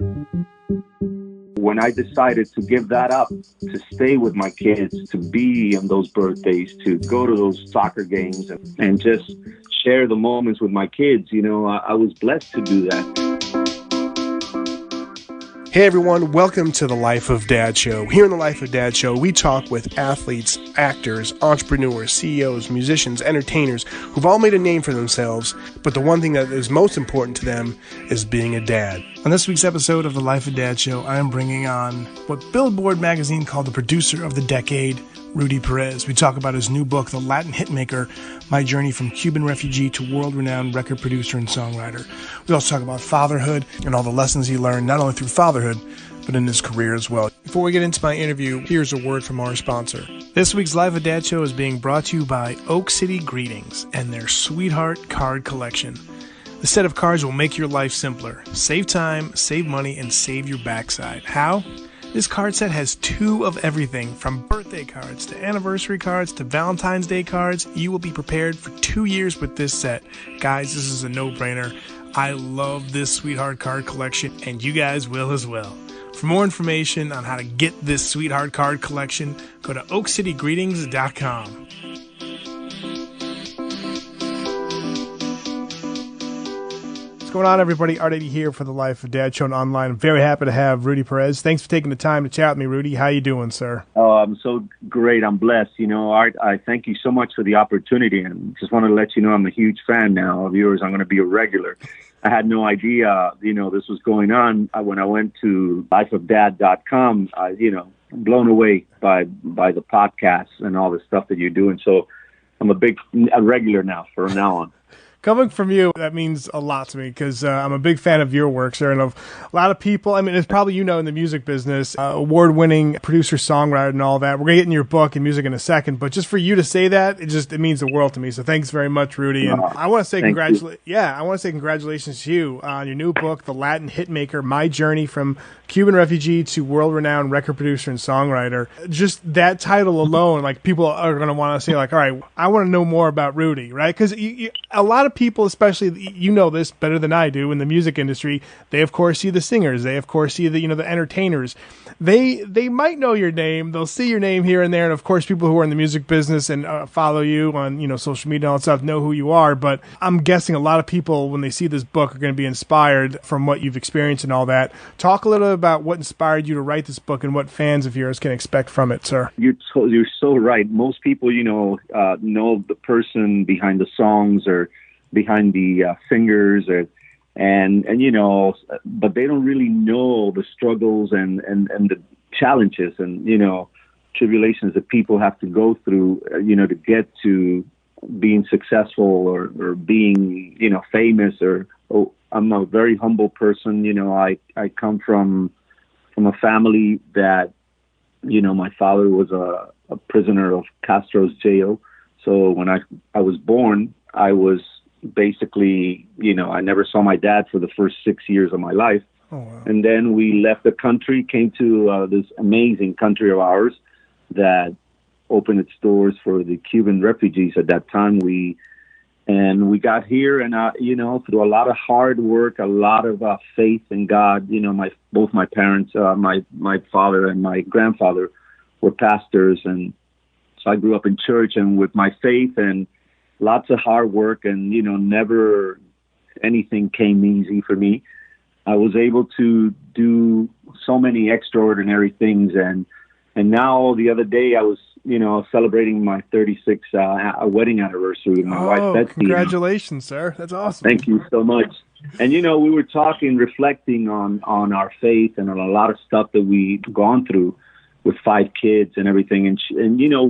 When I decided to give that up, to stay with my kids, to be on those birthdays, to go to those soccer games and just share the moments with my kids, I was blessed to do that. Hey everyone, welcome to the Life of Dad Show. Here in the Life of Dad Show, we talk with athletes, actors, entrepreneurs, CEOs, musicians, entertainers who've all made a name for themselves, but the one thing that is most important to them is being a dad. On this week's episode of the Life of Dad Show, I am bringing on what Billboard magazine called the producer of the decade, Rudy Perez. We talk about his new book, The Latin Hitmaker, My Journey from Cuban Refugee to World-Renowned Record Producer and Songwriter. We also talk about fatherhood and all the lessons he learned, not only through fatherhood, but in his career as well. Before we get into my interview, here's a word from our sponsor. This week's Life of Dad Show is being brought to you by Oak City Greetings and their Sweetheart Card Collection. The set of cards will make your life simpler. Save time, save money, and save your backside. How? This card set has two of everything, from birthday cards to anniversary cards to Valentine's Day cards. You will be prepared for 2 years with this set. Guys, this is a no-brainer. I love this Sweetheart Card Collection, and you guys will as well. For more information on how to get this Sweetheart Card Collection, go to oakcitygreetings.com. What's going on, everybody? Eddy here for the Life of Dad Show and online. I'm very happy to have Rudy Perez. Thanks for taking the time to chat with me, Rudy. How you doing, sir? Oh, I'm so great. I'm blessed. Art, I thank you so much for the opportunity, and just wanted to let you know I'm a huge fan now of yours. I'm going to be a regular. I had no idea, this was going on. When I went to lifeofdad.com, I'm blown away by the podcasts and all the stuff that you're doing. So I'm a regular now from now on. Coming from you, that means a lot to me because I'm a big fan of your work, sir, and of a lot of people. I mean, it's probably, in the music business, award-winning producer, songwriter, and all that. We're going to get in your book and music in a second, but just for you to say that, it means the world to me. So thanks very much, Rudy. And I want to say congratulations to you on your new book, The Latin Hitmaker, My Journey from Cuban Refugee to World-Renowned Record Producer and Songwriter. Just that title alone, people are going to want to say, all right, I want to know more about Rudy, right? Because a lot of people, especially, this better than I do in the music industry, they of course see the singers, they of course see the the entertainers. They might know your name, they'll see your name here and there, and of course people who are in the music business and follow you on social media and all that stuff know who you are. But I'm guessing a lot of people, when they see this book, are going to be inspired from what you've experienced and all that. Talk a little about what inspired you to write this book and what fans of yours can expect from it, sir. You're so right. Most people know the person behind the songs or behind the singers, but they don't really know the struggles and the challenges and tribulations that people have to go through to get to being successful or being famous. I'm a very humble person. I come from a family that my father was a prisoner of Castro's jail. So when I was born, I was basically, I never saw my dad for the first 6 years of my life. Oh, wow. And then we left the country, came to this amazing country of ours that opened its doors for the Cuban refugees at that time. We got here, and through a lot of hard work, a lot of faith in God. Both my parents, my father and my grandfather, were pastors, and so I grew up in church and with my faith and lots of hard work, and never anything came easy for me. I was able to do so many extraordinary things, and now the other day I was celebrating my 36th wedding anniversary with my wife Betsy. Congratulations, sir! That's awesome. Thank you so much. And we were talking, reflecting on our faith and on a lot of stuff that we've gone through with 5 kids and everything, and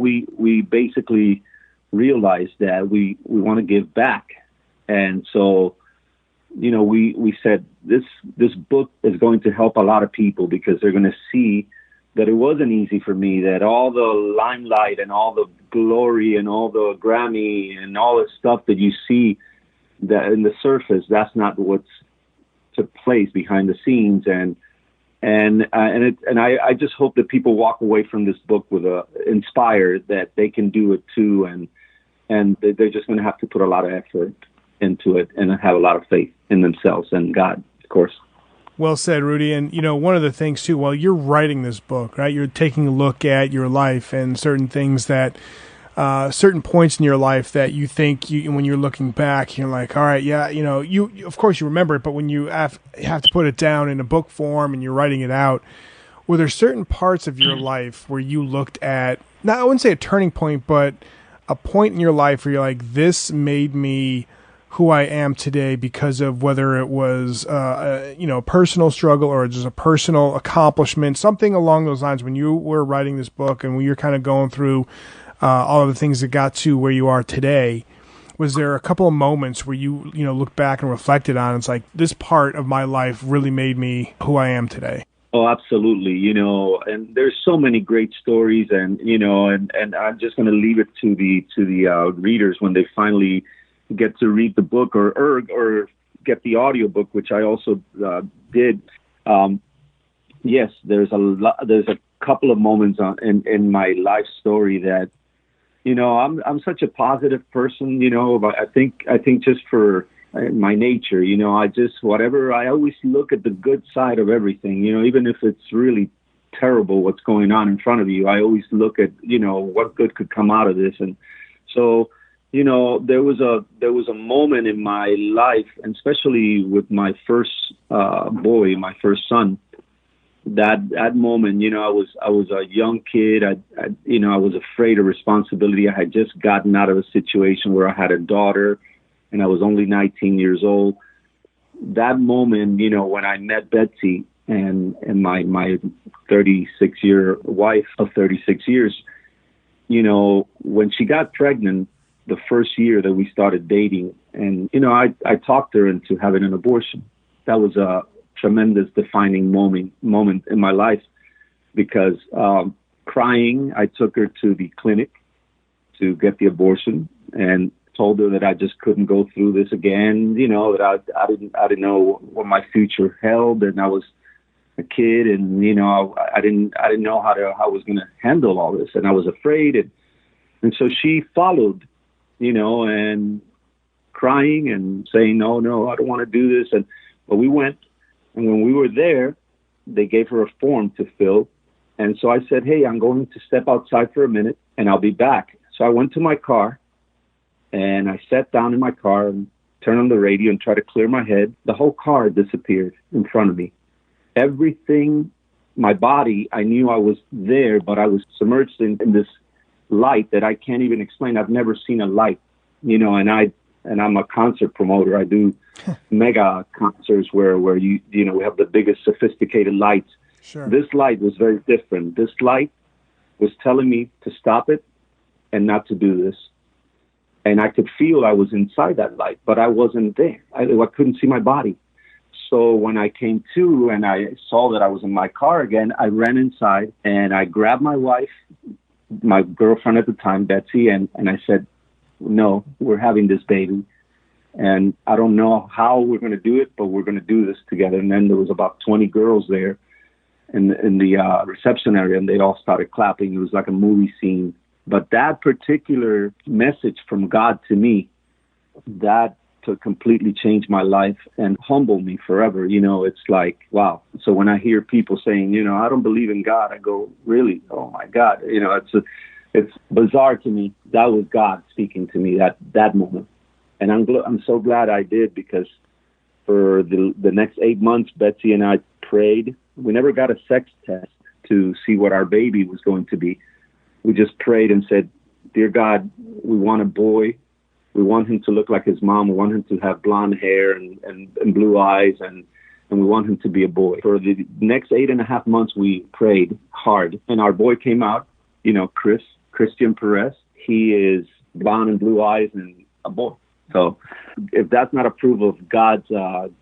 we basically realized that we want to give back. And so we said this book is going to help a lot of people because they're going to see that it wasn't easy for me, that all the limelight and all the glory and all the Grammy and all the stuff that you see that in the surface, that's not what's took place behind the scenes. And I just hope that people walk away from this book with inspired that they can do it too, and they're just going to have to put a lot of effort into it and have a lot of faith in themselves and God, of course. Well said, Rudy. And, one of the things, too, while you're writing this book, right, you're taking a look at your life and certain things that, certain points in your life that you think when you're looking back, you're like, all right, yeah, you of course you remember it, but when you have to put it down in a book form and you're writing it out, were there certain parts of your life where you looked at, not, I wouldn't say a turning point, but a point in your life where you're like, this made me who I am today because of whether it was, a personal struggle or just a personal accomplishment, something along those lines when you were writing this book and when you're kind of going through all of the things that got to where you are today? Was there a couple of moments where you look back and reflected on, it's like, this part of my life really made me who I am today? Oh, absolutely. And there's so many great stories, and I'm just going to leave it to the readers when they finally get to read the book or get the audiobook, which I also did. Yes, there's a couple of moments in my life story that, I'm such a positive person, but I think just for my nature, I always look at the good side of everything, even if it's really terrible what's going on in front of you. I always look at, what good could come out of this. And so, there was a moment in my life, and especially with my first boy, my first son, that moment, I was a young kid. I was afraid of responsibility. I had just gotten out of a situation where I had a daughter and I was only 19 years old. That moment, when I met Betsy and my 36-year wife of 36 years, when she got pregnant the first year that we started dating, and, I talked her into having an abortion. That was a tremendous defining moment in my life because crying, I took her to the clinic to get the abortion and told her that I just couldn't go through this again, that I didn't know what my future held, and I was a kid, and I didn't know how I was going to handle all this, and I was afraid, and so she followed, and crying and saying, no, I don't want to do this, but we went. And when we were there, they gave her a form to fill. And so I said, hey, I'm going to step outside for a minute and I'll be back. So I went to my car and I sat down in my car and turned on the radio and tried to clear my head. The whole car disappeared in front of me. Everything, my body, I knew I was there, but I was submerged in this light that I can't even explain. I've never seen a light, and I'm a concert promoter. I do mega concerts where we have the biggest sophisticated lights. Sure. This light was very different. This light was telling me to stop it and not to do this. And I could feel I was inside that light, but I wasn't there. I couldn't see my body. So when I came to and I saw that I was in my car again, I ran inside and I grabbed my wife, my girlfriend at the time, Betsy, and I said, no, we're having this baby. And I don't know how we're going to do it, but we're going to do this together. And then there was about 20 girls there in the reception area, and they all started clapping. It was like a movie scene. But that particular message from God to me, that to completely change my life and humble me forever. It's like, wow. So when I hear people saying, I don't believe in God, I go, really? Oh my God. It's bizarre to me. That was God speaking to me that moment. And I'm so glad I did, because for the next 8 months, Betsy and I prayed. We never got a sex test to see what our baby was going to be. We just prayed and said, dear God, we want a boy. We want him to look like his mom. We want him to have blonde hair and blue eyes, and we want him to be a boy. For the next 8.5 months, we prayed hard. And our boy came out, Christian Perez. He is blonde and blue eyes and a boy. So if that's not a proof of God's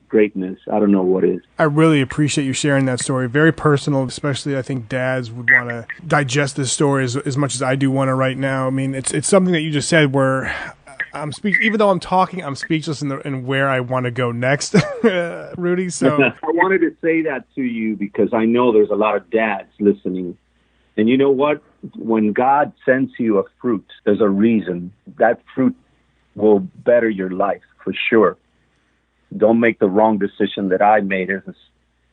greatness, I don't know what is. I really appreciate you sharing that story. Very personal, especially I think dads would want to digest this story as much as I do want to right now. I mean, it's something that you just said where even though I'm talking, I'm speechless in where I want to go next, Rudy. So I wanted to say that to you because I know there's a lot of dads listening. And you know what? When God sends you a fruit, there's a reason. That fruit will better your life for sure. Don't make the wrong decision that I made as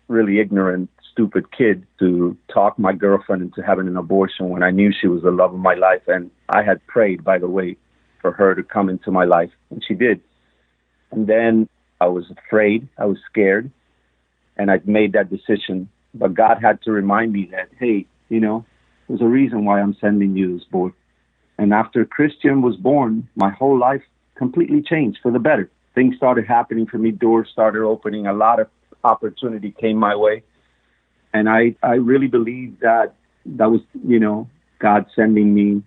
really ignorant, stupid kid to talk my girlfriend into having an abortion when I knew she was the love of my life. And I had prayed, by the way, for her to come into my life, and she did. And then I was afraid, I was scared, and I made that decision. But God had to remind me that, hey, there's a reason why I'm sending you this boy. And after Christian was born, my whole life completely changed for the better. Things started happening for me. Doors started opening. A lot of opportunity came my way. And I really believe that was, God sending me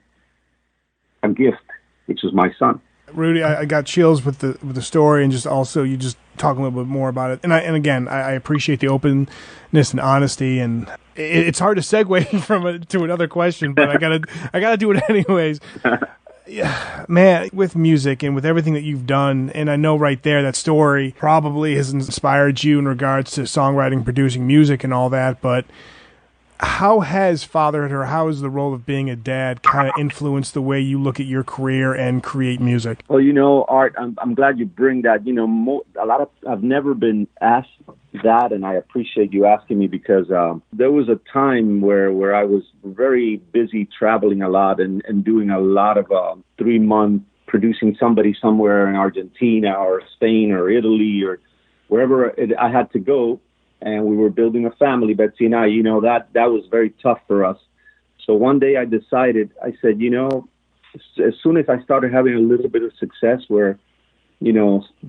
a gift, which was my son. Rudy, I got chills with the story, and just also you just talk a little bit more about it. And again, I appreciate the openness and honesty, and it's hard to segue from it to another question, but I gotta do it anyways. Yeah, man, with music and with everything that you've done, and I know right there that story probably has inspired you in regards to songwriting, producing music, and all that. But how has fatherhood, or how has the role of being a dad kind of influenced the way you look at your career and create music? Well, Art, I'm glad you bring that. I've never been asked that, and I appreciate you asking me, because there was a time where I was very busy traveling a lot and doing a lot of 3-month producing somebody somewhere in Argentina or Spain or Italy or wherever I had to go. And we were building a family, Betsy and I. That was very tough for us. So one day I decided, I said, as soon as I started having a little bit of success where,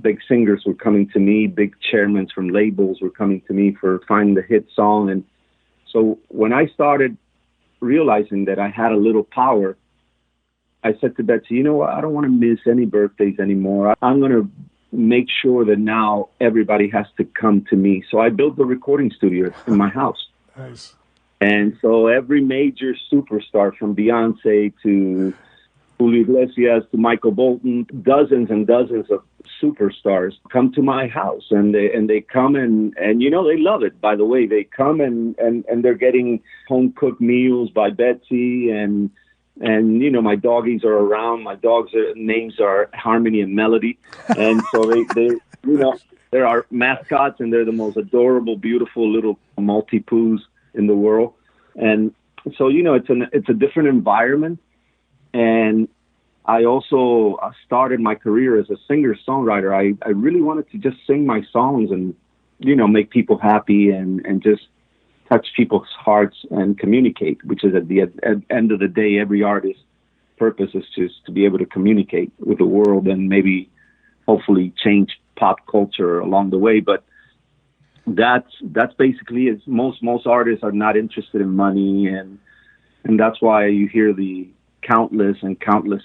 big singers were coming to me, big chairmen from labels were coming to me for finding the hit song. And so when I started realizing that I had a little power, I said to Betsy, I don't want to miss any birthdays anymore. I'm going to make sure that now everybody has to come to me. So I built the recording studio in my house. Nice. And so every major superstar, from Beyonce to Julio Iglesias to Michael Bolton, dozens and dozens of superstars come to my house, and they come and they love it. By the way, they come and they're getting home cooked meals by Betsy, and my doggies are around. My dogs' names are Harmony and Melody, and so they they're our mascots, and they're the most adorable, beautiful little Maltipoos in the world. And so it's a different environment. And I also started my career as a singer-songwriter. I really wanted to just sing my songs and make people happy and just touch people's hearts and communicate, which is at the end of the day, every artist's purpose is just to be able to communicate with the world and maybe hopefully change pop culture along the way. But that's basically it. Most artists are not interested in money, and that's why you hear the countless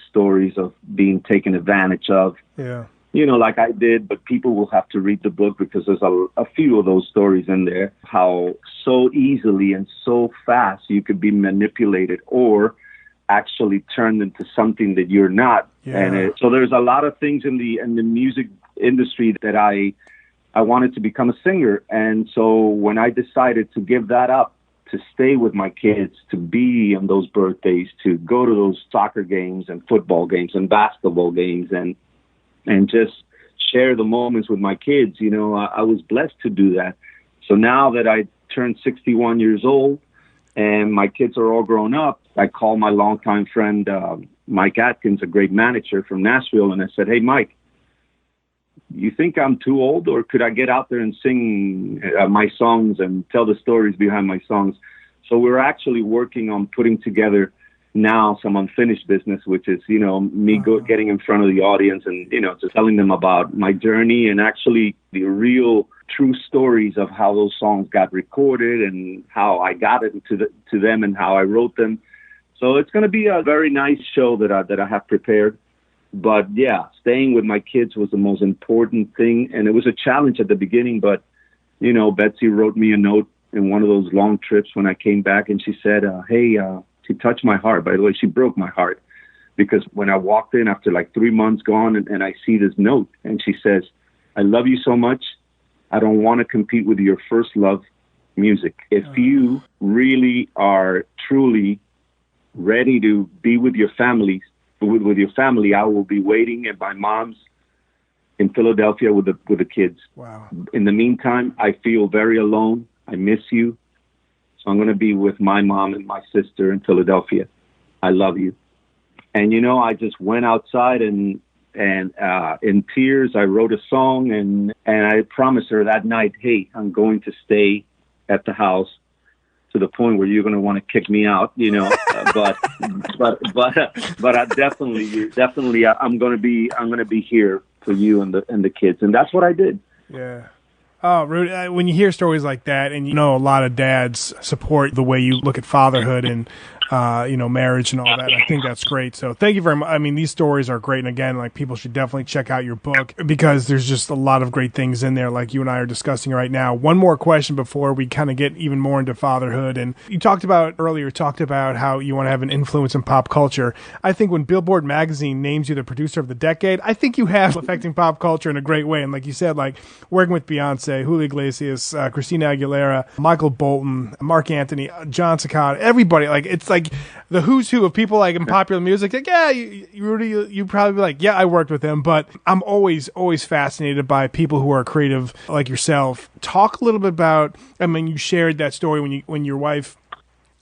stories of being taken advantage of. Yeah. Like I did, but people will have to read the book, because there's a few of those stories in there, how so easily and so fast you could be manipulated or actually turned into something that you're not. Yeah. And so there's a lot of things in the music industry that I wanted to become a singer. And so when I decided to give that up, to stay with my kids, to be on those birthdays, to go to those soccer games and football games and basketball games and just share the moments with my kids, I was blessed to do that. So now that I turned 61 years old and my kids are all grown up, I call my longtime friend, Mike Atkins, a great manager from Nashville, and I said, hey, Mike, you think I'm too old, or could I get out there and sing my songs and tell the stories behind my songs? So we're actually working on putting together now some unfinished business, which is, me getting in front of the audience and, just telling them about my journey and actually the real true stories of how those songs got recorded and how I got it to them and how I wrote them. So it's going to be a very nice show that I have prepared. But yeah, staying with my kids was the most important thing. And it was a challenge at the beginning, but, Betsy wrote me a note in one of those long trips when I came back, and she said, hey, she touched my heart. By the way, she broke my heart, because when I walked in after like 3 months gone and I see this note, and she says, I love you so much. I don't want to compete with your first love, music. If you really are truly ready to be with your family, I will be waiting at my mom's in Philadelphia with the kids. Wow. In the meantime, I feel very alone. I miss you. So I'm going to be with my mom and my sister in Philadelphia. I love you. And, I just went outside and in tears, I wrote a song and I promised her that night, hey, I'm going to stay at the house to the point where you're going to want to kick me out, but I definitely, I'm going to be here for you and the kids. And that's what I did. Yeah. Oh, Rudy, when you hear stories like that, and a lot of dads support the way you look at fatherhood and marriage and all that, I think that's great. So thank you very much. I mean, these stories are great, and again, people should definitely check out your book because there's just a lot of great things in there, like you and I are discussing right now. One more question before we kind of get even more into fatherhood, and you talked about how you want to have an influence in pop culture. I think when Billboard magazine names you the producer of the decade, I think you have affecting pop culture in a great way. And like you said, working with Beyonce, Julio Iglesias, Christina Aguilera, Michael Bolton, Mark Anthony, John Cicada, everybody. It's like the who's who of people in popular music. Rudy, you probably be like, yeah, I worked with him. But I'm always fascinated by people who are creative like yourself. Talk a little bit about, you shared that story when your wife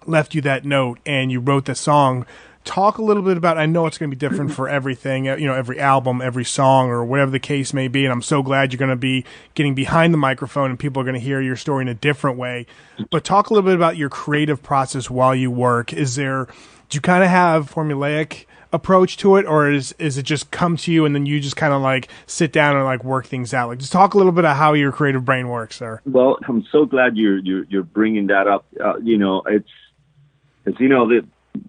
left you that note and you wrote the song. Talk a little bit about, I know it's going to be different for everything, every album, every song, or whatever the case may be. And I'm so glad you're going to be getting behind the microphone and people are going to hear your story in a different way. But talk a little bit about your creative process while you work. Do you kind of have formulaic approach to it, or is it just come to you and then you just kind of sit down and work things out? Just talk a little bit about how your creative brain works, sir. Well, I'm so glad you're bringing that up.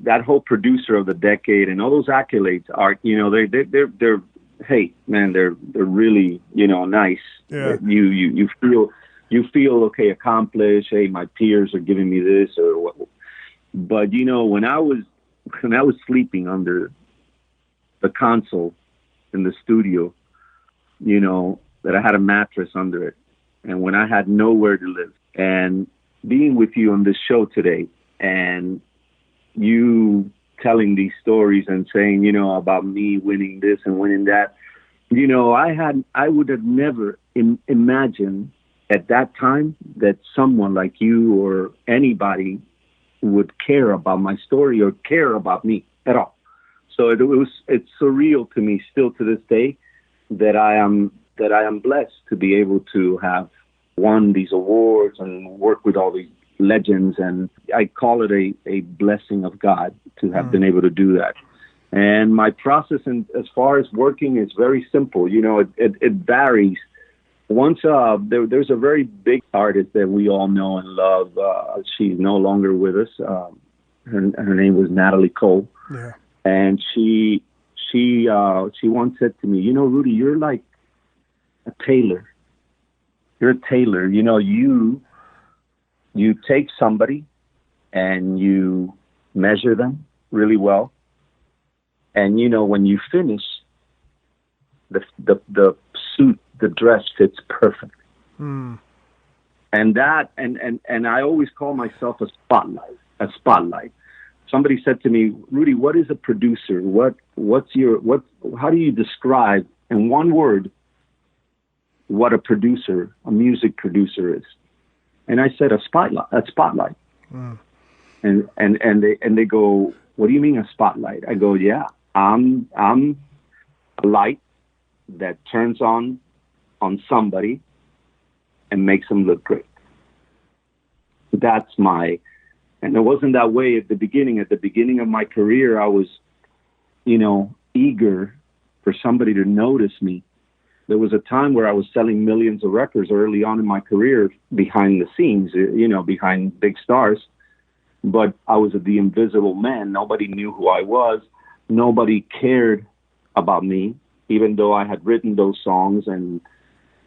That whole producer of the decade and all those accolades are, they're hey man, they're really, nice. Yeah. You feel okay, accomplished. Hey, my peers are giving me this or what. But when I was sleeping under the console in the studio, that I had a mattress under it, and when I had nowhere to live, and being with you on this show today, and you telling these stories and saying, about me winning this and winning that, I would have never imagined at that time that someone like you or anybody would care about my story or care about me at all. So it's surreal to me still to this day that I am blessed to be able to have won these awards and work with all these legends, and I call it a blessing of God to have been able to do that. And my process, as far as working, is very simple. It varies. Once there's a very big artist that we all know and love. She's no longer with us. Her name was Natalie Cole. Yeah. And she once said to me, Rudy, you're like a tailor. You're a tailor. You take somebody and you measure them really well. And, when you finish, the suit, the dress fits perfect. Mm. And I always call myself a spotlight. Somebody said to me, Rudy, what is a producer? How do you describe in one word what a music producer is? And I said, a spotlight. Mm. And they go, what do you mean a spotlight? I go, yeah, I'm a light that turns on somebody and makes them look great. And it wasn't that way at the beginning. At the beginning of my career, I was, eager for somebody to notice me. There was a time where I was selling millions of records early on in my career behind the scenes, behind big stars. But I was the invisible man. Nobody knew who I was. Nobody cared about me, even though I had written those songs and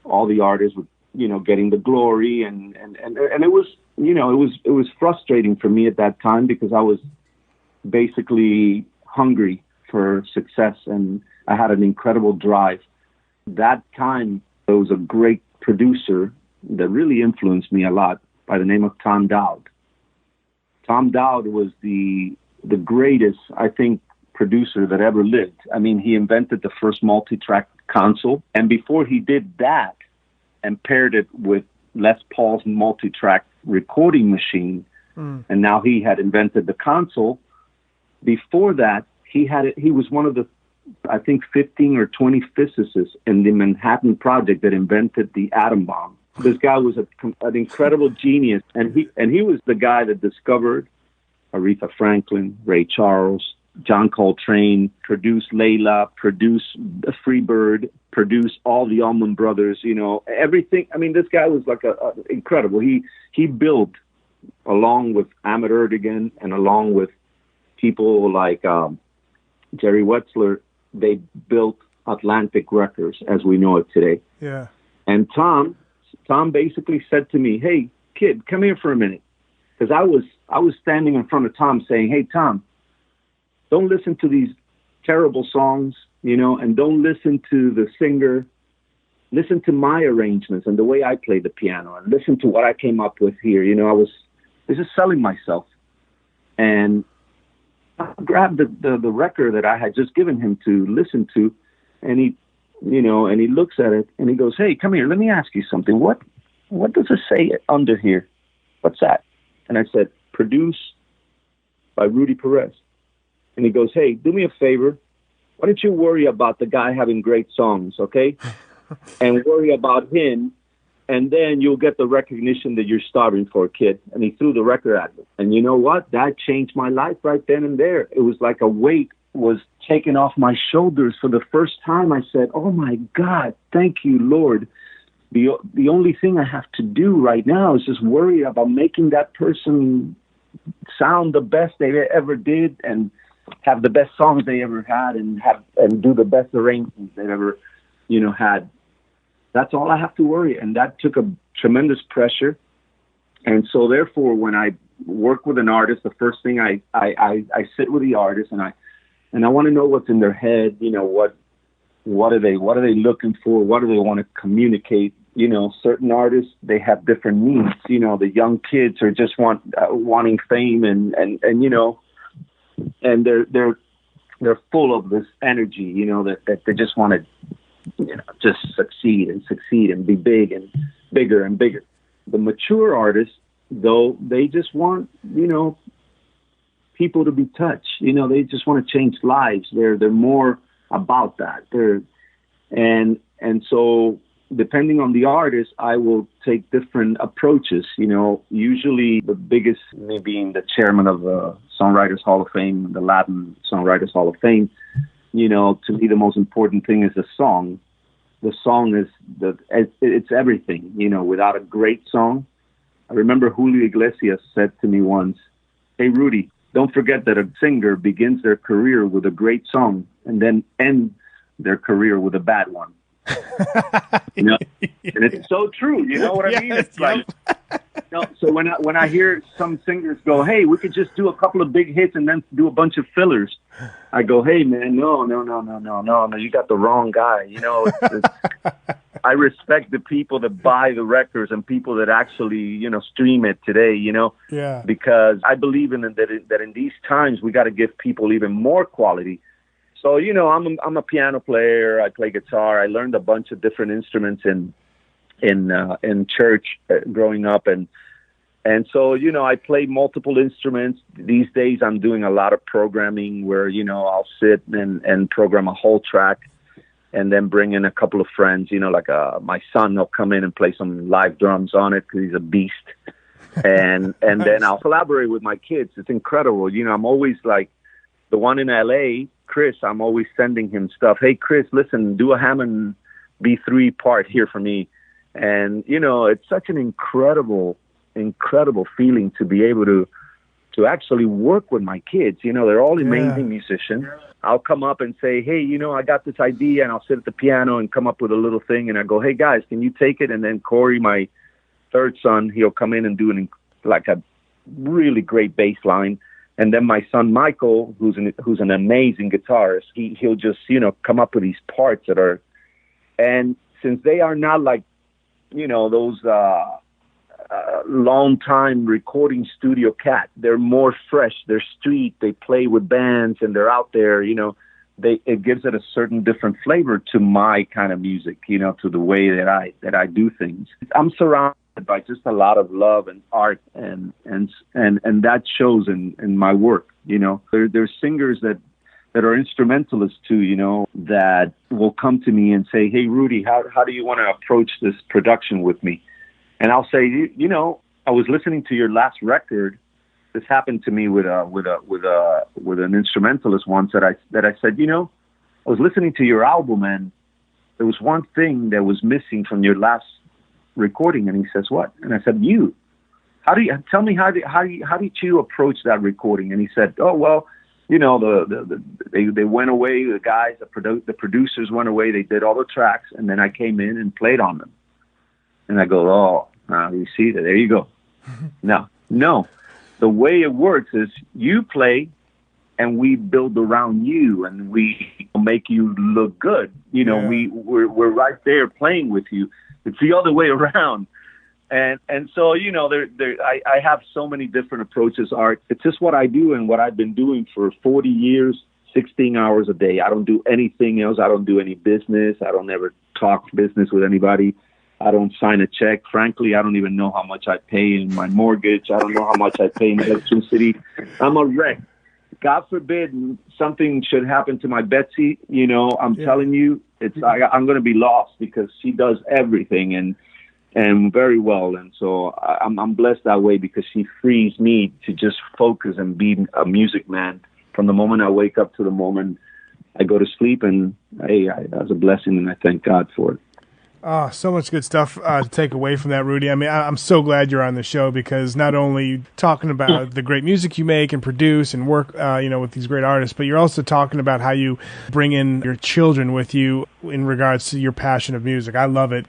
all the artists were, getting the glory. And it was, it was frustrating for me at that time because I was basically hungry for success and I had an incredible drive. That time, there was a great producer that really influenced me a lot by the name of Tom Dowd. Tom Dowd was the greatest, I think, producer that ever lived. I mean, he invented the first multi-track console. And before he did that and paired it with Les Paul's multi-track recording machine, and now he had invented the console. Before that, he was one of the, I think, 15 or 20 physicists in the Manhattan Project that invented the atom bomb. This guy was an incredible genius, and he was the guy that discovered Aretha Franklin, Ray Charles, John Coltrane, produced Layla, produced Freebird, produced all the Allman Brothers, you know, everything. I mean, this guy was like incredible. He built, along with Ahmet Ertegun and along with people like Jerry Wetzler, they built Atlantic Records as we know it today. Yeah. And Tom basically said to me, "Hey, kid, come here for a minute," because I was standing in front of Tom saying, "Hey, Tom, don't listen to these terrible songs, you know, and don't listen to the singer. Listen to my arrangements and the way I play the piano, and listen to what I came up with here." You know, I was just selling myself. And I grabbed the record that I had just given him to listen to, and he looks at it and he goes, "Hey, come here. Let me ask you something. What does it say under here? What's that?" And I said, "Produced by Rudy Perez." And he goes, "Hey, do me a favor. Why don't you worry about the guy having great songs, okay? And worry about him, and then you'll get the recognition that you're starving for, kid." And he threw the record at me. And you know what? That changed my life right then and there. It was like a weight was taken off my shoulders for the first time. I said, "Oh my God, thank you, Lord. The only thing I have to do right now is just worry about making that person sound the best they ever did, and have the best songs they ever had, and do the best arrangements they ever, you know, had. That's all I have to worry." And that took a tremendous pressure. And so therefore, when I work with an artist, the first thing I sit with the artist and I want to know what's in their head. You know, what are they looking for? What do they want to communicate? You know, certain artists, they have different needs. You know, the young kids are just wanting fame and you know, and they're full of this energy, you know, that they just want to, you know, just succeed and be big and bigger and bigger. The mature artists, though, they just want, you know, people to be touched. You know, they just want to change lives. They're more about that. And so depending on the artist, I will take different approaches. You know, usually the biggest, me being the chairman of the Songwriters Hall of Fame, the Latin Songwriters Hall of Fame, you know, to me the most important thing is the song. The song is it's everything. You know, without a great song, I remember Julio Iglesias said to me once, "Hey, Rudy, don't forget that a singer begins their career with a great song and then ends their career with a bad one." You know, and it's so true. You know what I mean? It's like, you know, so when I hear some singers go, "Hey, we could just do a couple of big hits and then do a bunch of fillers," I go, "Hey, man, no, you got the wrong guy." You know, I respect the people that buy the records and people that actually, you know, stream it today. You know, because I believe in that in these times we got to give people even more quality. So, you know, I'm a piano player. I play guitar. I learned a bunch of different instruments in church growing up, and so, you know, I play multiple instruments. These days, I'm doing a lot of programming where, you know, I'll sit and program a whole track, and then bring in a couple of friends. You know, like my son will come in and play some live drums on it because he's a beast, and then I'll collaborate with my kids. It's incredible. You know, I'm always like the one in LA. Chris, I'm always sending him stuff. "Hey, Chris, listen, do a Hammond B3 part here for me." And, you know, it's such an incredible feeling to be able to actually work with my kids. You know, they're all amazing musicians. I'll come up and say, "Hey, you know, I got this idea," and I'll sit at the piano and come up with a little thing. And I go, "Hey, guys, can you take it?" And then Corey, my third son, he'll come in and do a really great bass line. And then my son Michael, who's an amazing guitarist, he'll just, you know, come up with these parts that are, and since they are not like, you know, those long time recording studio cat, they're more fresh. They're street. They play with bands and they're out there. You know, it gives it a certain different flavor to my kind of music. You know, to the way that I do things. I'm surrounded by just a lot of love and art, and that shows in my work. There's singers that are instrumentalists too, that will come to me and say, "Hey, Rudy, how do you want to approach this production with me?" And I'll say, I was listening to your last record. This happened to me with an instrumentalist once that I said, I was listening to your album and there was one thing that was missing from your last recording. And he says, "What?" And I said, "You. How did you approach that recording?" And he said, "Oh, well, they went away. The guys, the producers went away. They did all the tracks, and then I came in and played on them." And I go, "Oh, you see that? There you go." No. The way it works is you play, and we build around you, and we make you look good. We're right there playing with you. It's the other way around. And so, I have so many different approaches, Art. It's just what I do and what I've been doing for 40 years, 16 hours a day. I don't do anything else. I don't do any business. I don't ever talk business with anybody. I don't sign a check. Frankly, I don't even know how much I pay in my mortgage. I don't know how much I pay in electricity. I'm a wreck. God forbid something should happen to my Betsy. I'm telling you, I'm going to be lost because she does everything and very well. And so I'm blessed that way because she frees me to just focus and be a music man from the moment I wake up to the moment I go to sleep. And hey, that's a blessing, and I thank God for it. Oh, so much good stuff to take away from that, Rudy. I mean, I'm so glad you're on the show because not only talking about the great music you make and produce and work, with these great artists, but you're also talking about how you bring in your children with you in regards to your passion of music. I love it.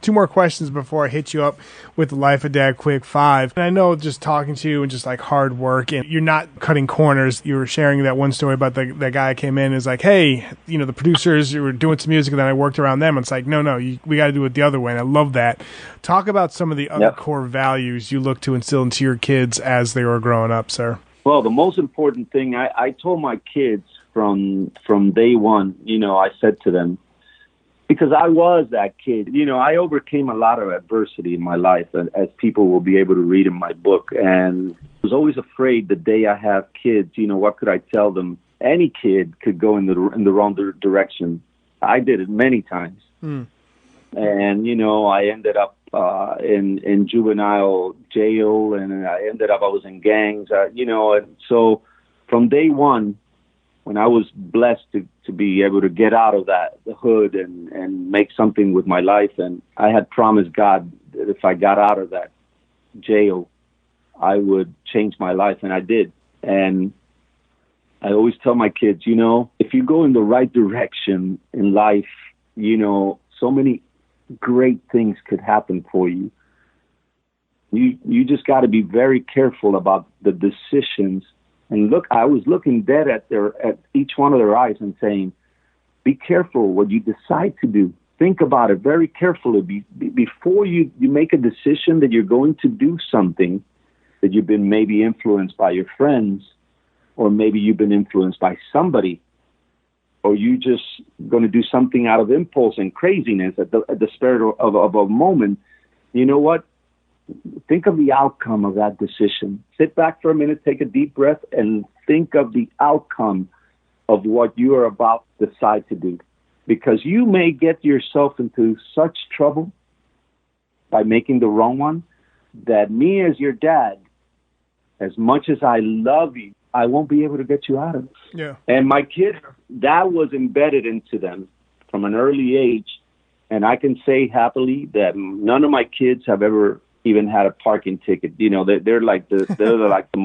Two more questions before I hit you up with the Life of Dad Quick 5. And I know just talking to you and just like hard work, and you're not cutting corners. You were sharing that one story about that guy came in and is like, "Hey, the producers, you were doing some music, and then I worked around them." It's like, no, we got to do it the other way. And I love that. Talk about some of the other core values you look to instill into your kids as they were growing up, sir. Well, the most important thing I told my kids from day one, I said to them, because I was that kid, I overcame a lot of adversity in my life, as people will be able to read in my book. And I was always afraid the day I have kids, what could I tell them? Any kid could go in the wrong direction. I did it many times. And, I ended up in juvenile jail, and I was in gangs, and so from day one, when I was blessed to be able to get out of the hood and make something with my life, and I had promised God that if I got out of that jail, I would change my life, and I did. And I always tell my kids, if you go in the right direction in life, so many great things could happen for you. You just got to be very careful about the decisions. And look, I was looking dead at each one of their eyes and saying, be careful what you decide to do. Think about it very carefully before you make a decision that you're going to do something that you've been maybe influenced by your friends, or maybe you've been influenced by somebody, or you just going to do something out of impulse and craziness at the spirit of a moment. You know what? Think of the outcome of that decision. Sit back for a minute, take a deep breath, and think of the outcome of what you are about to decide to do. Because you may get yourself into such trouble by making the wrong one that me as your dad, as much as I love you, I won't be able to get you out of it. Yeah. And my kids, that was embedded into them from an early age. And I can say happily that none of my kids have ever even had a parking ticket. They're like the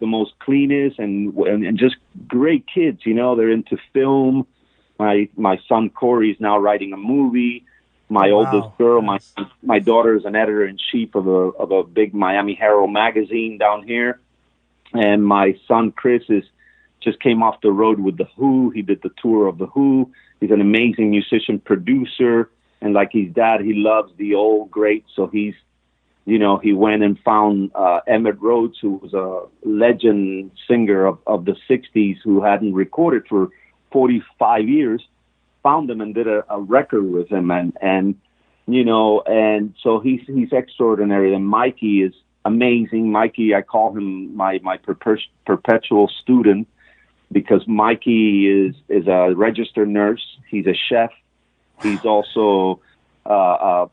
most cleanest and just great kids. They're into film. My son Corey is now writing a movie. My oldest girl, my daughter is an editor-in-chief of a big Miami Herald magazine down here. And my son Chris just came off the road with The Who. He did the tour of The Who. He's an amazing musician, producer. And like his dad, he loves the old greats. So he went and found Emmett Rhodes, who was a legend singer of the 60s who hadn't recorded for 45 years, found him and did a record with him. And and so he's extraordinary. And Mikey is amazing. Mikey, I call him my perpetual student, because Mikey is a registered nurse. He's a chef. He's also a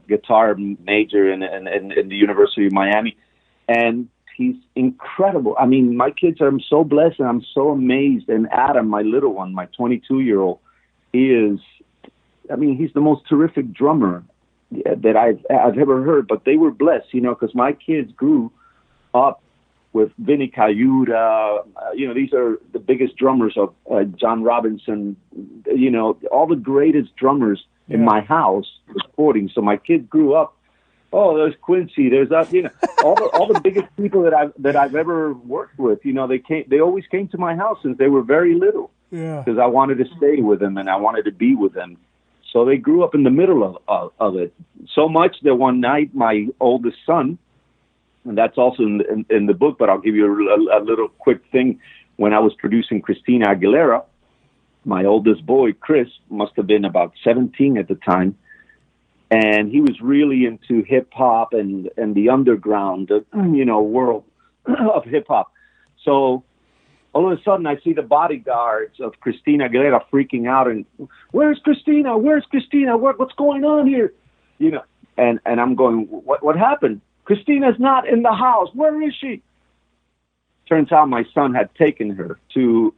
guitar major in the University of Miami, and he's incredible. I mean, my kids are so blessed, and I'm so amazed. And Adam, my little one, my 22-year-old, he's the most terrific drummer that I've ever heard. But they were blessed, because my kids grew up with Vinny Cayuta. These are the biggest drummers of John Robinson. All the greatest drummers in my house recording. So my kids grew up. Oh, there's Quincy. There's that. All the biggest people that I've ever worked with. They always came to my house since they were very little. Yeah. Because I wanted to stay with them and I wanted to be with them. So they grew up in the middle of it. So much that one night my oldest son, and that's also in the book, but I'll give you a little quick thing. When I was producing Christina Aguilera, my oldest boy, Chris, must have been about 17 at the time. And he was really into hip hop and the underground, world of hip hop. So all of a sudden I see the bodyguards of Christina Aguilera freaking out and, where's Christina? Where's Christina? What's going on here? And I'm going, what happened? Christina's not in the house. Where is she? Turns out my son had taken her to,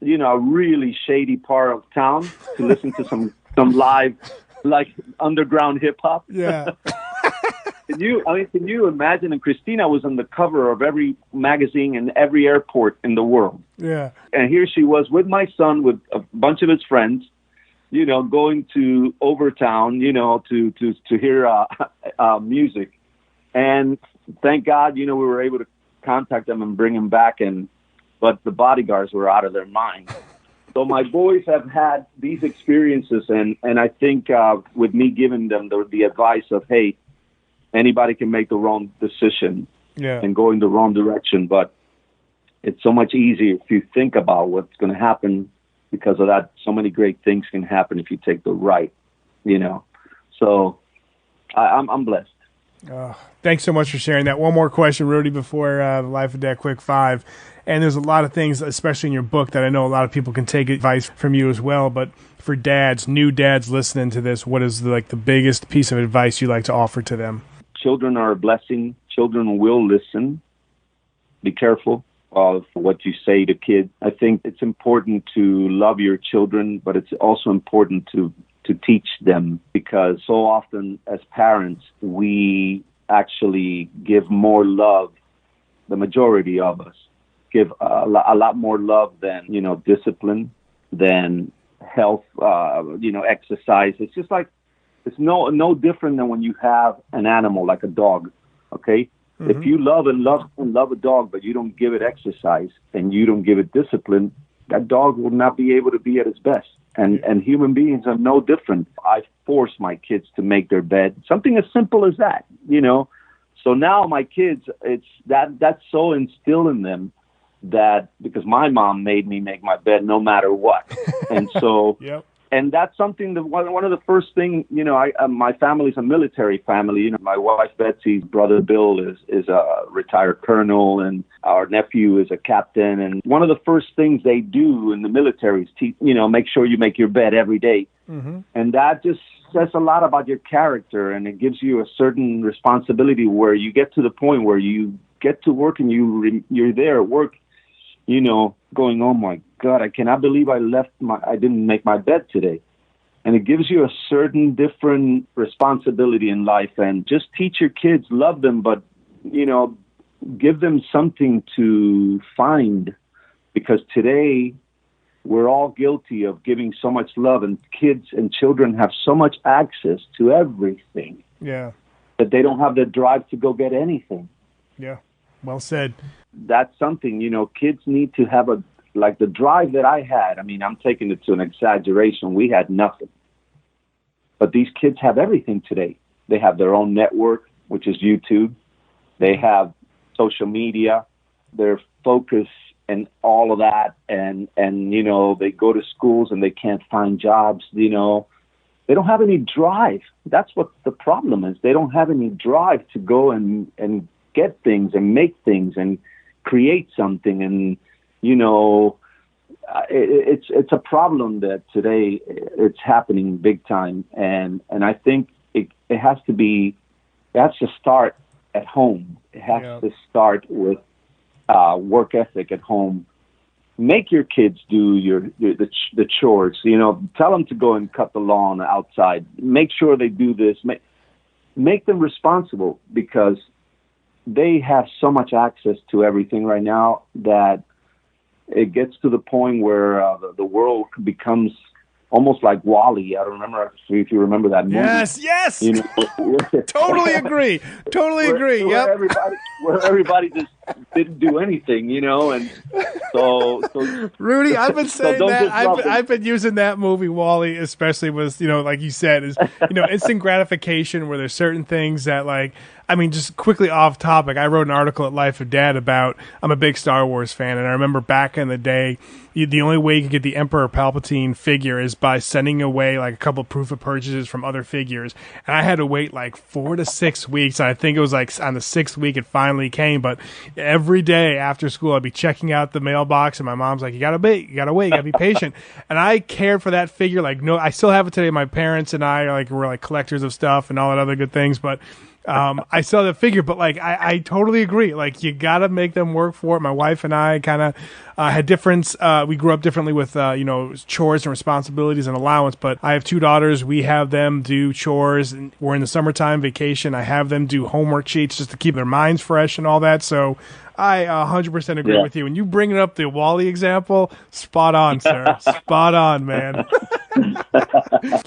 a really shady part of town to listen to some live, like, underground hip hop. Yeah. Can you imagine? And Christina was on the cover of every magazine and every airport in the world. Yeah. And here she was with my son, with a bunch of his friends, going to Overtown, to hear music. And thank God, we were able to contact them and bring him back. But the bodyguards were out of their mind. So my boys have had these experiences, and I think with me giving them the advice of, hey, anybody can make the wrong decision and go in the wrong direction, but it's so much easier if you think about what's going to happen. Because of that, so many great things can happen if you take the right, So I'm blessed. Thanks so much for sharing that. One more question, Rudy, before the Life of Dad Quick 5. And there's a lot of things, especially in your book, that I know a lot of people can take advice from you as well. But for dads, new dads listening to this, what is the biggest piece of advice you like to offer to them? Children are a blessing. Children will listen. Be careful of what you say to kids. I think it's important to love your children, but it's also important to teach them, because so often as parents, we actually give more love, the majority of us give a lot more love than, discipline, than health, exercise. It's just like, it's no different than when you have an animal like a dog, okay? Mm-hmm. If you love a dog, but you don't give it exercise and you don't give it discipline, that dog will not be able to be at its best. And human beings are no different. I force my kids to make their bed, something as simple as that, So now my kids, that's so instilled in them, that because my mom made me make my bed no matter what. And so, yep. And that's something that one of the first things, my family's a military family. My wife Betsy's brother Bill is a retired colonel, and our nephew is a captain. And one of the first things they do in the military is make sure you make your bed every day. Mm-hmm. And that just says a lot about your character, and it gives you a certain responsibility where you get to the point where you get to work and you're there at work, going, oh my God, I cannot believe I didn't make my bed today. And it gives you a certain different responsibility in life. And just teach your kids, love them, but, give them something to find, because today we're all guilty of giving so much love, and kids and children have so much access to everything. Yeah. That they don't have the drive to go get anything. Yeah. Well said. That's something, kids need to have like the drive that I had. I mean, I'm taking it to an exaggeration. We had nothing. But these kids have everything today. They have their own network, which is YouTube. They have social media, their focus and all of that. And they go to schools and they can't find jobs, they don't have any drive. That's what the problem is. They don't have any drive to go and get things and make things and create something. And, you know, it's a problem that today it's happening big time. And I think it has to start at home. It has to start with work ethic at home. Make your kids do the chores. You know, tell them to go and cut the lawn outside. Make sure they do this. Make them responsible, because they have so much access to everything right now that it gets to the point where the world becomes almost like Wall-E. I don't remember if you remember that movie. Yes. You know, Totally agree. Where everybody just didn't do anything, you know, and so Rudy, I've been saying that. I've been using that movie Wall-E, especially with, you know, like you said, is, you know, instant gratification, where there's certain things that, like, I mean, just quickly off topic, I wrote an article at Life of Dad about, I'm a big Star Wars fan, and I remember back in the day, the only way you could get the Emperor Palpatine figure is by sending away like a couple proof of purchases from other figures. And I had to wait like 4 to 6 weeks. I think it was like on the 6th week it finally came. But every day after school, I'd be checking out the mailbox, and my mom's like, you gotta wait, you gotta be patient. And I cared for that figure like no, I still have it today. My parents and I were like collectors of stuff and all that other good things. But I saw the figure, but like I totally agree. Like, you gotta make them work for it. My wife and I kind of had different. We grew up differently with you know, chores and responsibilities and allowance. But I have 2 daughters. We have them do chores, and we're in the summertime vacation. I have them do homework sheets just to keep their minds fresh and all that. So I 100% agree with you. And you bringing up the Wall-E example, spot on, sir. Spot on, man.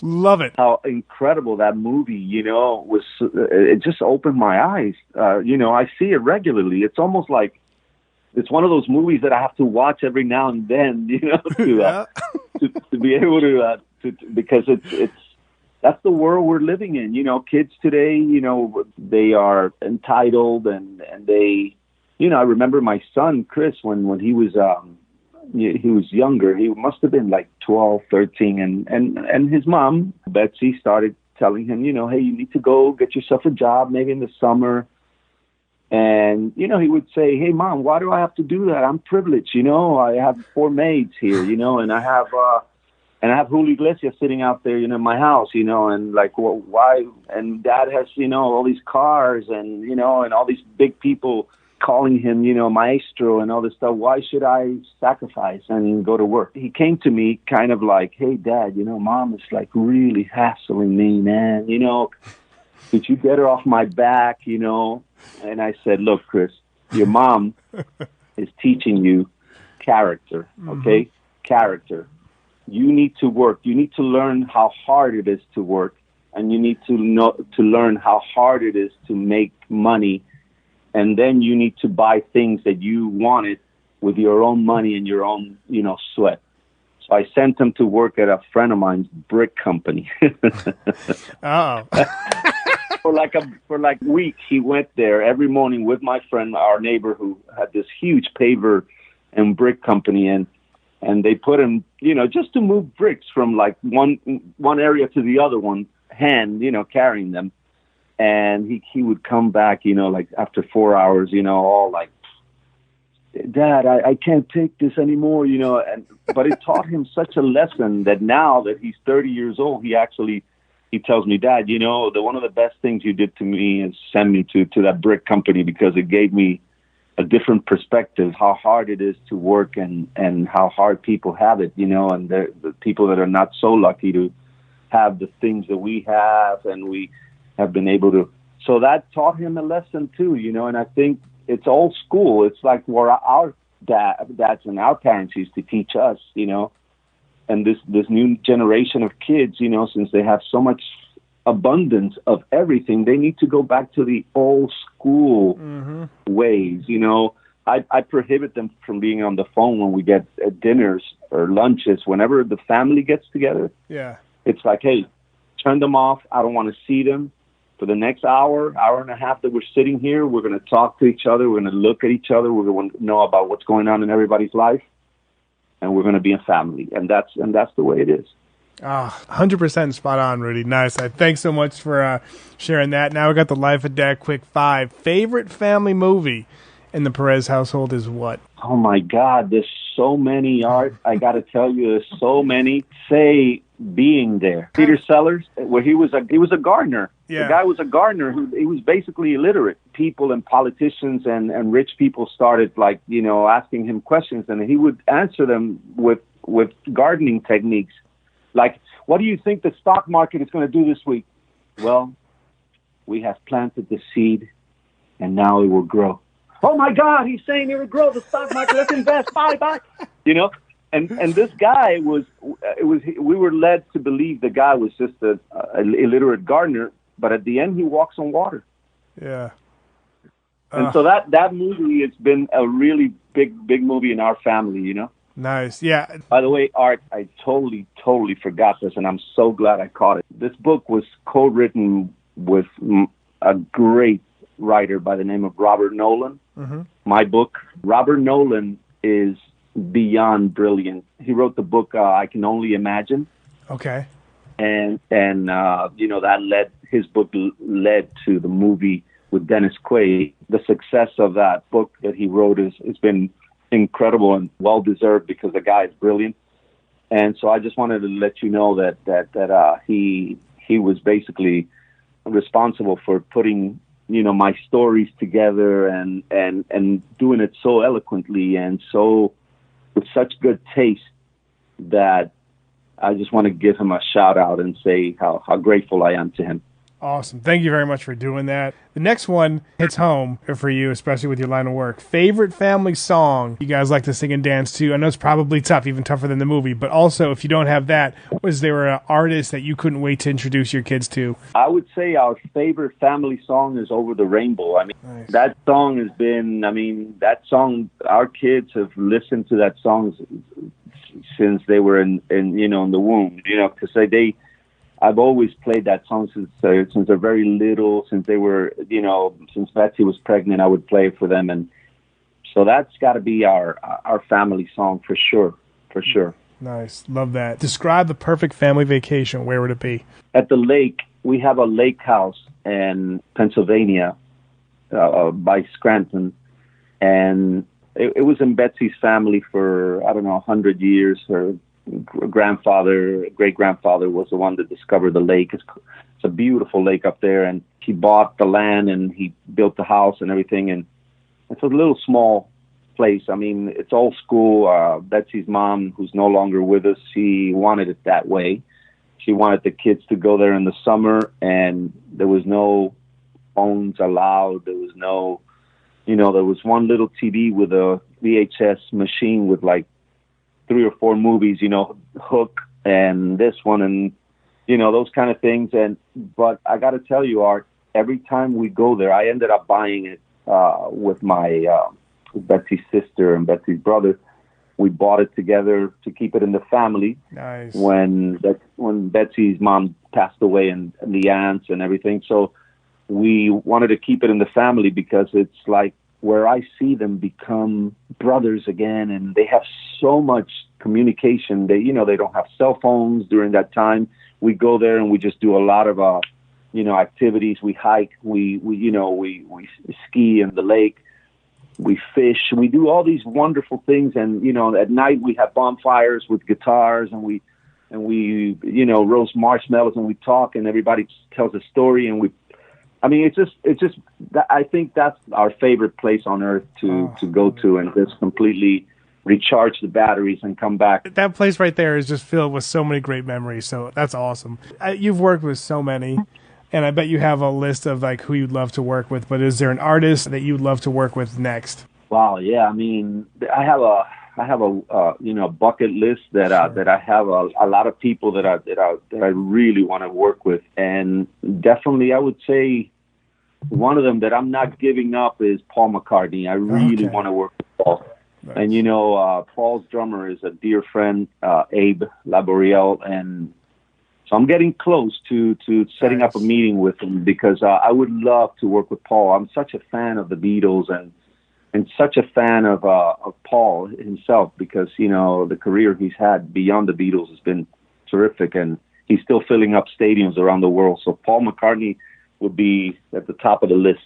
Love it. How incredible that movie, you know, was. It just opened my eyes. You know, I see it regularly. It's almost like it's one of those movies that I have to watch every now and then, you know, to be able to because it's that's the world we're living in. You know, kids today, you know, they are entitled and they, you know, I remember my son Chris when he was younger. He must have been like 12, 13, and his mom Betsy started telling him, you know, hey, you need to go get yourself a job maybe in the summer. And, you know, he would say, hey, Mom, why do I have to do that? I'm privileged, you know. I have 4 maids here, you know, and I have Julio Iglesias sitting out there, you know, in my house, you know, and like, well, why? And Dad has, you know, all these cars and, you know, and all these big people calling him, you know, maestro and all this stuff. Why should I sacrifice and go to work? He came to me kind of like, hey, Dad, you know, Mom is like really hassling me, man. You know, could you get her off my back, you know? And I said, look, Chris, your mom is teaching you character, okay? Mm-hmm. Character. You need to work. You need to learn how hard it is to work, and you need to learn how hard it is to make money. And then you need to buy things that you wanted with your own money and your own, you know, sweat. So I sent him to work at a friend of mine's brick company. Oh. For like a week, he went there every morning with my friend, our neighbor, who had this huge paver and brick company, and they put him, you know, just to move bricks from like one area to the other one, you know, carrying them. And he would come back, you know, like after 4 hours, you know, all like, Dad, I can't take this anymore, you know. But it taught him such a lesson that now that he's 30 years old, he tells me, Dad, you know, one of the best things you did to me is send me to that brick company, because it gave me a different perspective, how hard it is to work and how hard people have it, you know, and the people that are not so lucky to have the things that we have, and we have been able to. So that taught him a lesson too, you know, and I think it's old school. It's like where our dads and our parents used to teach us, you know, and this new generation of kids, you know, since they have so much abundance of everything, they need to go back to the old school ways, you know. I prohibit them from being on the phone when we get dinners or lunches, whenever the family gets together. Yeah. It's like, hey, turn them off. I don't want to see them. For the next hour and a half that we're sitting here, we're going to talk to each other. We're going to look at each other. We're going to know about what's going on in everybody's life, and we're going to be a family. And that's the way it is. 100% spot on, Rudy. Nice. Thanks so much for sharing that. Now we got the Life of Dad Quick 5. Favorite family movie in the Perez household is what? Oh my God, there's so many, Art. I got to tell you, there's so many. Say Being There. Peter Sellers, where he was a gardener. Yeah. The guy was a gardener he was basically illiterate. People and politicians and rich people started asking him questions, and he would answer them with gardening techniques. Like, what do you think the stock market is going to do this week? Well, we have planted the seed, and now it will grow. Oh my God, he's saying it will grow. The stock market, let's invest. Bye. And this guy we were led to believe the guy was just an illiterate gardener, but at the end he walks on water. Yeah. And so that movie has been a really big movie in our family, Nice. Yeah. By the way, Art, I totally forgot this, and I'm so glad I caught it. This book was co-written with a great writer by the name of Robert Nolan. Mm-hmm. My book. Robert Nolan is beyond brilliant. He wrote the book I Can Only Imagine. Okay. And that his book led to the movie with Dennis Quaid. The success of that book that he wrote has been incredible and well deserved because the guy is brilliant. And so I just wanted to let you know that he was basically responsible for putting my stories together and doing it so eloquently and so with such good taste that I just want to give him a shout out and say how grateful I am to him. Awesome. Thank you very much for doing that. The next one hits home for you, especially with your line of work. Favorite family song you guys like to sing and dance to? I know it's probably tough, even tougher than the movie, but also if you don't have that, was there an artist that you couldn't wait to introduce your kids to? I would say our favorite family song is Over the Rainbow. Nice. That song has been, that song, our kids have listened to that song since they were in the womb, because I've always played that song since they're very little, since they were, since Betsy was pregnant, I would play it for them. And so that's got to be our family song for sure. Nice. Love that. Describe the perfect family vacation. Where would it be? At the lake. We have a lake house in Pennsylvania by Scranton. And it was in Betsy's family for, 100 years. Her great-grandfather was the one that discovered the lake. It's a beautiful lake up there, and he bought the land and he built the house and everything. And it's a little small place. It's old school. Betsy's mom, who's no longer with us, she wanted it that way. She wanted the kids to go there in the summer, and there was no phones allowed. There was no, there was one little TV with a VHS machine with like 3 or 4 movies, Hook and this one and, those kind of things. But I got to tell you, Art, every time we go there, I ended up buying it with with Betsy's sister and Betsy's brother. We bought it together to keep it in the family. Nice. When Betsy's mom passed away and the aunts and everything. So we wanted to keep it in the family because it's like where I see them become brothers again, and they have so much communication. They don't have cell phones during that time. We go there and we just do a lot of, activities. We hike, we ski in the lake, we fish, we do all these wonderful things. And, at night we have bonfires with guitars and we roast marshmallows and we talk and everybody tells a story and it's just I think that's our favorite place on earth to go to and just completely recharge the batteries and come back. That place right there is just filled with so many great memories. So that's awesome. You've worked with so many, and I bet you have a list of like who you'd love to work with, but is there an artist that you'd love to work with next? Wow. Yeah. I have a bucket list that I have a lot of people that I really want to work with. And definitely I would say one of them that I'm not giving up is Paul McCartney. I really want to work with Paul. Nice. And Paul's drummer is a dear friend, Abe Laboriel, and so I'm getting close to setting up a meeting with him because I would love to work with Paul. I'm such a fan of the Beatles and such a fan of Paul himself because the career he's had beyond the Beatles has been terrific, and he's still filling up stadiums around the world. So Paul McCartney would be at the top of the list.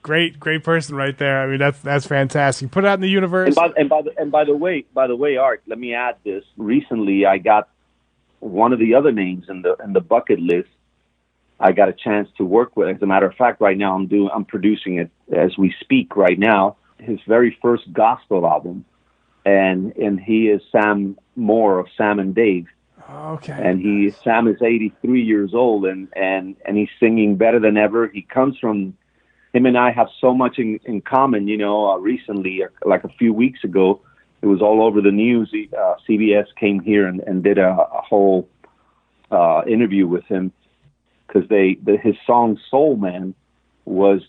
Great person right there. I mean, that's fantastic. Put it out in the universe. And by the way, Art, let me add this. Recently, I got one of the other names in the bucket list. I got a chance to work with. As a matter of fact, right now I'm producing it as we speak. Right now, his very first gospel album, and he is Sam Moore of Sam and Dave. Okay. And Sam is 83 years old, and he's singing better than ever. Him and I have so much in common. Recently, like a few weeks ago, it was all over the news. CBS came here and did a whole interview with him, because his song Soul Man was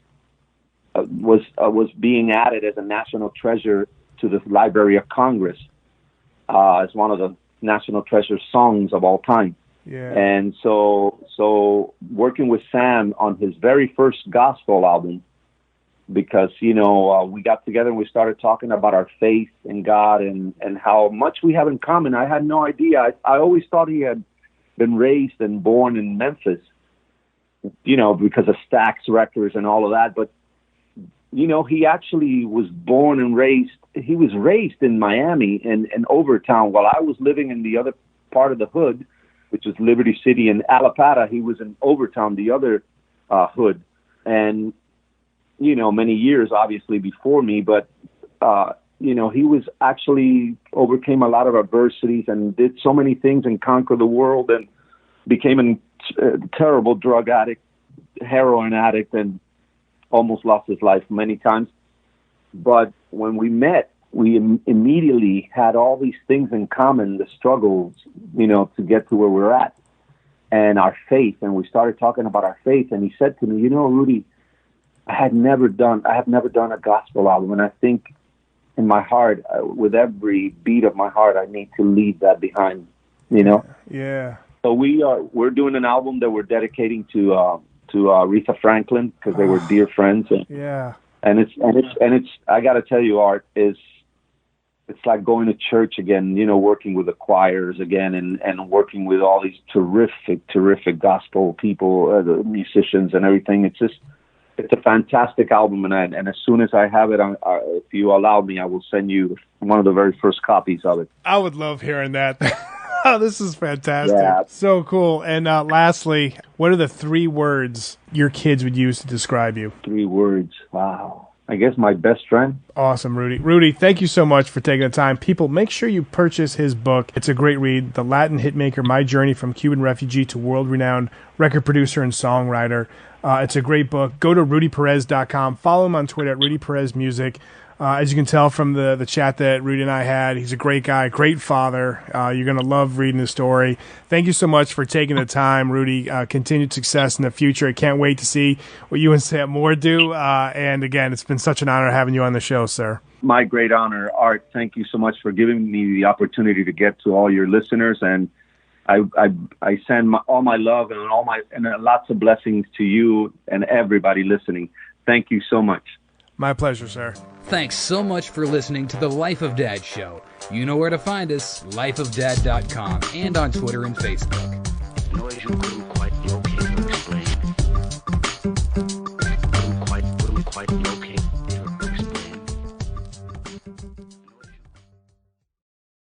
being added as a national treasure to the Library of Congress as one of the national treasure songs of all time. Yeah. And so working with Sam on his very first gospel album, because, we got together and we started talking about our faith in God and how much we have in common. I had no idea. I always thought he had been raised and born in Memphis, because of Stax Records and all of that. But, he actually was born and raised. He was raised in Miami in Overtown, while I was living in the other part of the hood, which is Liberty City and Alapata. He was in Overtown, the other hood. And, many years, obviously, before me. But, he was actually overcame a lot of adversities and did so many things and conquered the world, and became a terrible drug addict, heroin addict, and almost lost his life many times. But when we met, we immediately had all these things in common, the struggles, to get to where we're at, and our faith. And we started talking about our faith. And he said to me, Rudy, I have never done a gospel album. And I think in my heart, with every beat of my heart, I need to leave that behind, Yeah. So we're doing an album that we're dedicating to Aretha Franklin, because they were dear friends. And it's I got to tell you, Art, it's like going to church again, working with the choirs again, and working with all these terrific gospel people, the musicians and everything. It's a fantastic album, and as soon as I have it, if you allow me, I will send you one of the very first copies of it. I would love hearing that. Oh, this is fantastic. Yeah. So cool. And lastly, what are the 3 words your kids would use to describe you? 3 words. Wow. I guess my best friend. Awesome, Rudy. Rudy, thank you so much for taking the time. People, make sure you purchase his book. It's a great read, The Latin Hitmaker, My Journey from Cuban Refugee to World-Renowned Record Producer and Songwriter. It's a great book. Go to rudyperez.com. Follow him on Twitter at Rudy Perez Music. As you can tell from the chat that Rudy and I had, he's a great guy, great father. You're going to love reading his story. Thank you so much for taking the time, Rudy. Continued success in the future. I can't wait to see what you and Sam Moore do. And again, it's been such an honor having you on the show, sir. My great honor, Art. Thank you so much for giving me the opportunity to get to all your listeners. And I send all my love and lots of blessings to you and everybody listening. Thank you so much. My pleasure, sir. Thanks so much for listening to the Life of Dad show. You know where to find us, lifeofdad.com, and on Twitter and Facebook.